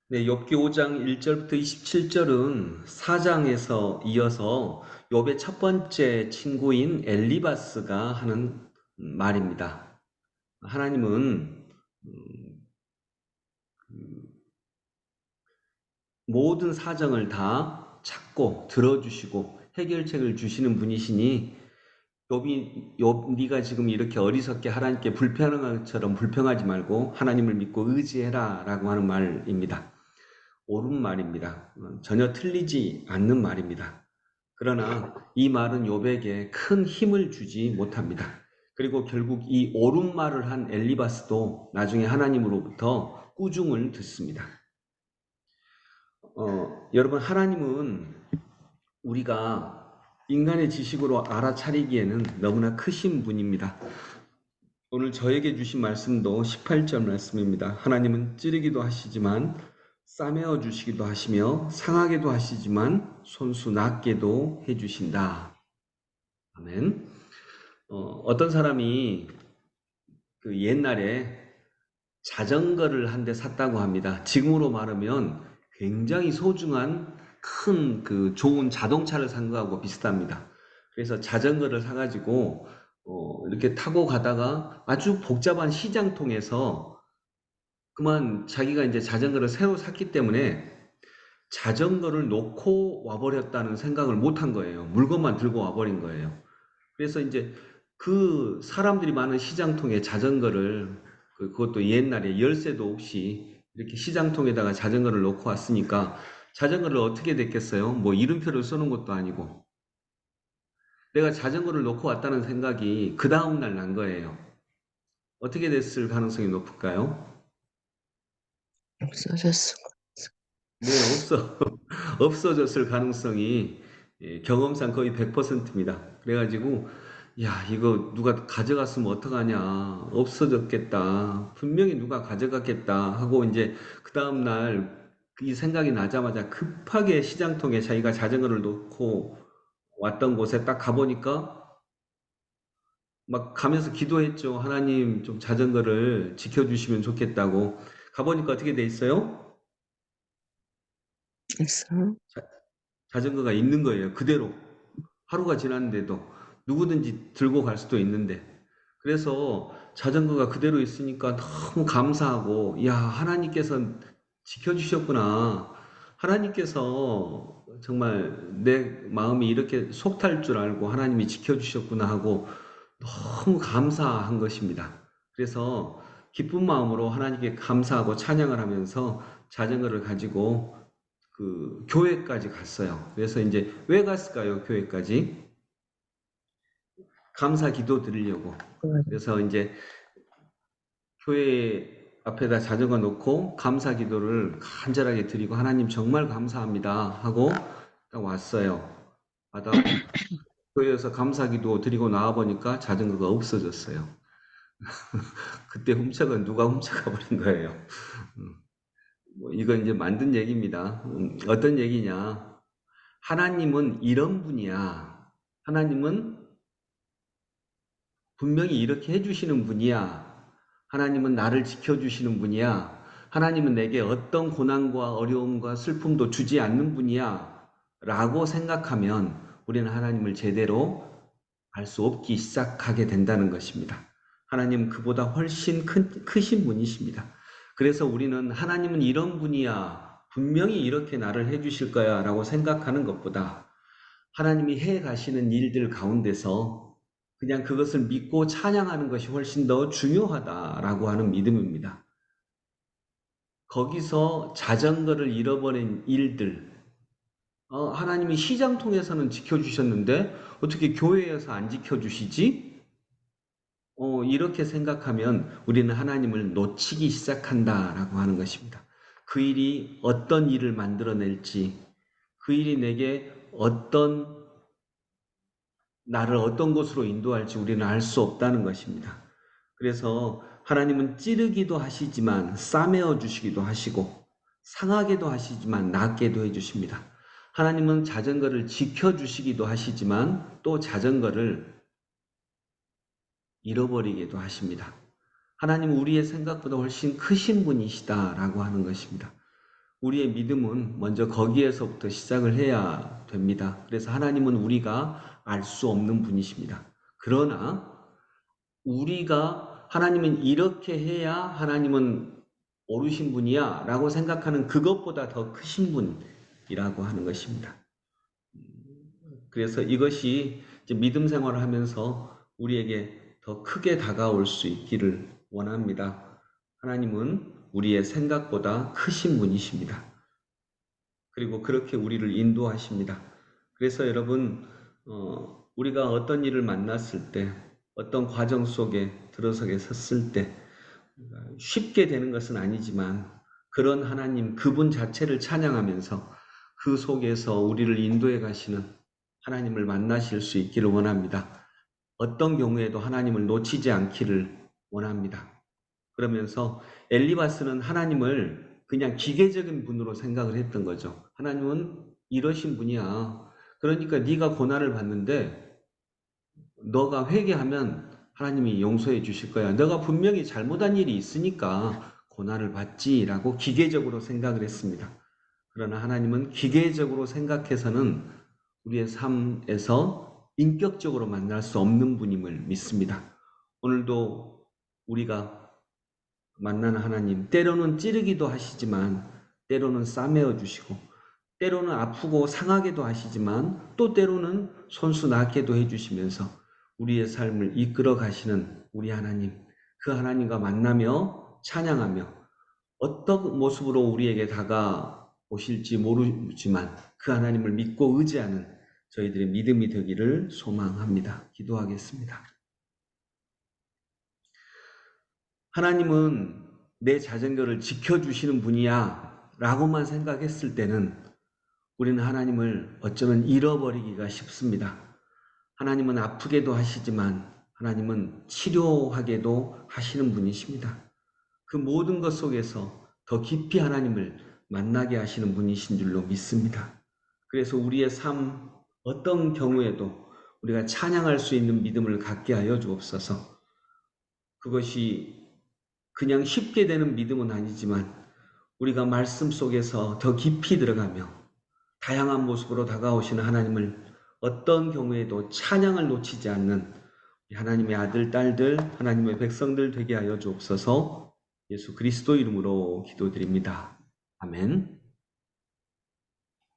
네, 욥기 5장 1절부터 27절은 4장에서 이어서 욥의 첫 번째 친구인 엘리바스가 하는 말입니다. 하나님은 모든 사정을 다 찾고 들어주시고 해결책을 주시는 분이시니 욥 네가 지금 이렇게 어리석게 하나님께 불평한 것처럼 불평하지 말고 하나님을 믿고 의지해라라고 하는 말입니다. 옳은 말입니다. 전혀 틀리지 않는 말입니다. 그러나 이 말은 욥에게 큰 힘을 주지 못합니다. 그리고 결국 이 옳은 말을 한 엘리바스도 나중에 하나님으로부터 꾸중을 듣습니다. 여러분, 하나님은 우리가 인간의 지식으로 알아차리기에는 너무나 크신 분입니다. 오늘 저에게 주신 말씀도 18절 말씀입니다. 하나님은 찌르기도 하시지만 싸매어 주시기도 하시며 상하게도 하시지만 손수 낫게도 해주신다. 아멘. 어떤 사람이 그 옛날에 자전거를 한 대 샀다고 합니다. 지금으로 말하면 굉장히 소중한 큰 그 좋은 자동차를 산 거하고 비슷합니다. 그래서 자전거를 사가지고 이렇게 타고 가다가 아주 복잡한 시장통에서 그만 자기가 이제 자전거를 새로 샀기 때문에 자전거를 놓고 와버렸다는 생각을 못 한 거예요. 물건만 들고 와버린 거예요. 그래서 이제 그 사람들이 많은 시장통에 자전거를 그것도 옛날에 열쇠도 없이 이렇게 시장통에다가 자전거를 놓고 왔으니까 자전거를 어떻게 됐겠어요? 뭐 이름표를 써놓은 것도 아니고 내가 자전거를 놓고 왔다는 생각이 그 다음날 난 거예요. 어떻게 됐을 가능성이 높을까요? 없어졌어. 네, 없어졌을 가능성이 경험상 거의 100%입니다. 그래가지고 야, 이거 누가 가져갔으면 어떡하냐. 없어졌겠다. 분명히 누가 가져갔겠다 하고 이제 그 다음날 이 생각이 나자마자 급하게 시장통에 자기가 자전거를 놓고 왔던 곳에 딱 가보니까 막 가면서 기도했죠. 하나님 좀 자전거를 지켜주시면 좋겠다고. 가보니까 어떻게 돼 있어요? 있어. 자전거가 있는 거예요. 그대로. 하루가 지났는데도 누구든지 들고 갈 수도 있는데. 그래서 자전거가 그대로 있으니까 너무 감사하고, 야, 하나님께서 지켜주셨구나. 하나님께서 정말 내 마음이 이렇게 속탈 줄 알고 하나님이 지켜주셨구나 하고 너무 감사한 것입니다. 그래서 기쁜 마음으로 하나님께 감사하고 찬양을 하면서 자전거를 가지고 그 교회까지 갔어요. 그래서 이제 왜 갔을까요? 교회까지? 감사 기도 드리려고. 그래서 이제 교회 앞에다 자전거 놓고 감사 기도를 간절하게 드리고 하나님 정말 감사합니다 하고 딱 왔어요. 바다 교회에서 감사 기도 드리고 나와 보니까 자전거가 없어졌어요. 그때 훔쳐가 누가 훔쳐가 버린 거예요. 뭐 이건 이제 만든 얘기입니다. 어떤 얘기냐? 하나님은 이런 분이야. 하나님은 분명히 이렇게 해주시는 분이야. 하나님은 나를 지켜주시는 분이야. 하나님은 내게 어떤 고난과 어려움과 슬픔도 주지 않는 분이야. 라고 생각하면 우리는 하나님을 제대로 알 수 없기 시작하게 된다는 것입니다. 하나님은 그보다 훨씬 크신 분이십니다. 그래서 우리는 하나님은 이런 분이야. 분명히 이렇게 나를 해주실 거야. 라고 생각하는 것보다 하나님이 해 가시는 일들 가운데서 그냥 그것을 믿고 찬양하는 것이 훨씬 더 중요하다라고 하는 믿음입니다. 거기서 자전거를 잃어버린 일들, 하나님이 시장 통해서는 지켜주셨는데 어떻게 교회에서 안 지켜주시지? 이렇게 생각하면 우리는 하나님을 놓치기 시작한다라고 하는 것입니다. 그 일이 어떤 일을 만들어낼지, 그 일이 내게 나를 어떤 곳으로 인도할지 우리는 알 수 없다는 것입니다. 그래서 하나님은 찌르기도 하시지만 싸매어 주시기도 하시고 상하게도 하시지만 낫게도 해주십니다. 하나님은 자전거를 지켜주시기도 하시지만 또 자전거를 잃어버리기도 하십니다. 하나님은 우리의 생각보다 훨씬 크신 분이시다라고 하는 것입니다. 우리의 믿음은 먼저 거기에서부터 시작을 해야 됩니다. 그래서 하나님은 우리가 알 수 없는 분이십니다. 그러나 우리가 하나님은 이렇게 해야 하나님은 옳으신 분이야 라고 생각하는 그것보다 더 크신 분이라고 하는 것입니다. 그래서 이것이 이제 믿음 생활을 하면서 우리에게 더 크게 다가올 수 있기를 원합니다. 하나님은 우리의 생각보다 크신 분이십니다. 그리고 그렇게 우리를 인도하십니다. 그래서 여러분, 우리가 어떤 일을 만났을 때, 어떤 과정 속에 들어서게 섰을 때 쉽게 되는 것은 아니지만 그런 하나님, 그분 자체를 찬양하면서 그 속에서 우리를 인도해 가시는 하나님을 만나실 수 있기를 원합니다. 어떤 경우에도 하나님을 놓치지 않기를 원합니다. 그러면서 엘리바스는 하나님을 그냥 기계적인 분으로 생각을 했던 거죠. 하나님은 이러신 분이야. 그러니까 네가 고난을 받는데 너가 회개하면 하나님이 용서해 주실 거야. 너가 분명히 잘못한 일이 있으니까 고난을 받지라고 기계적으로 생각을 했습니다. 그러나 하나님은 기계적으로 생각해서는 우리의 삶에서 인격적으로 만날 수 없는 분임을 믿습니다. 오늘도 우리가 만나는 하나님, 때로는 찌르기도 하시지만 때로는 싸매어 주시고 때로는 아프고 상하게도 하시지만 또 때로는 손수 낫게도 해주시면서 우리의 삶을 이끌어 가시는 우리 하나님, 그 하나님과 만나며 찬양하며 어떤 모습으로 우리에게 다가오실지 모르지만 그 하나님을 믿고 의지하는 저희들의 믿음이 되기를 소망합니다. 기도하겠습니다. 하나님은 내 자전거를 지켜주시는 분이야 라고만 생각했을 때는 우리는 하나님을 어쩌면 잃어버리기가 쉽습니다. 하나님은 아프게도 하시지만 하나님은 치료하게도 하시는 분이십니다. 그 모든 것 속에서 더 깊이 하나님을 만나게 하시는 분이신 줄로 믿습니다. 그래서 우리의 삶 어떤 경우에도 우리가 찬양할 수 있는 믿음을 갖게 하여 주옵소서. 그것이 그냥 쉽게 되는 믿음은 아니지만 우리가 말씀 속에서 더 깊이 들어가며 다양한 모습으로 다가오시는 하나님을 어떤 경우에도 찬양을 놓치지 않는 하나님의 아들, 딸들, 하나님의 백성들 되게 하여 주옵소서. 예수 그리스도 이름으로 기도드립니다. 아멘.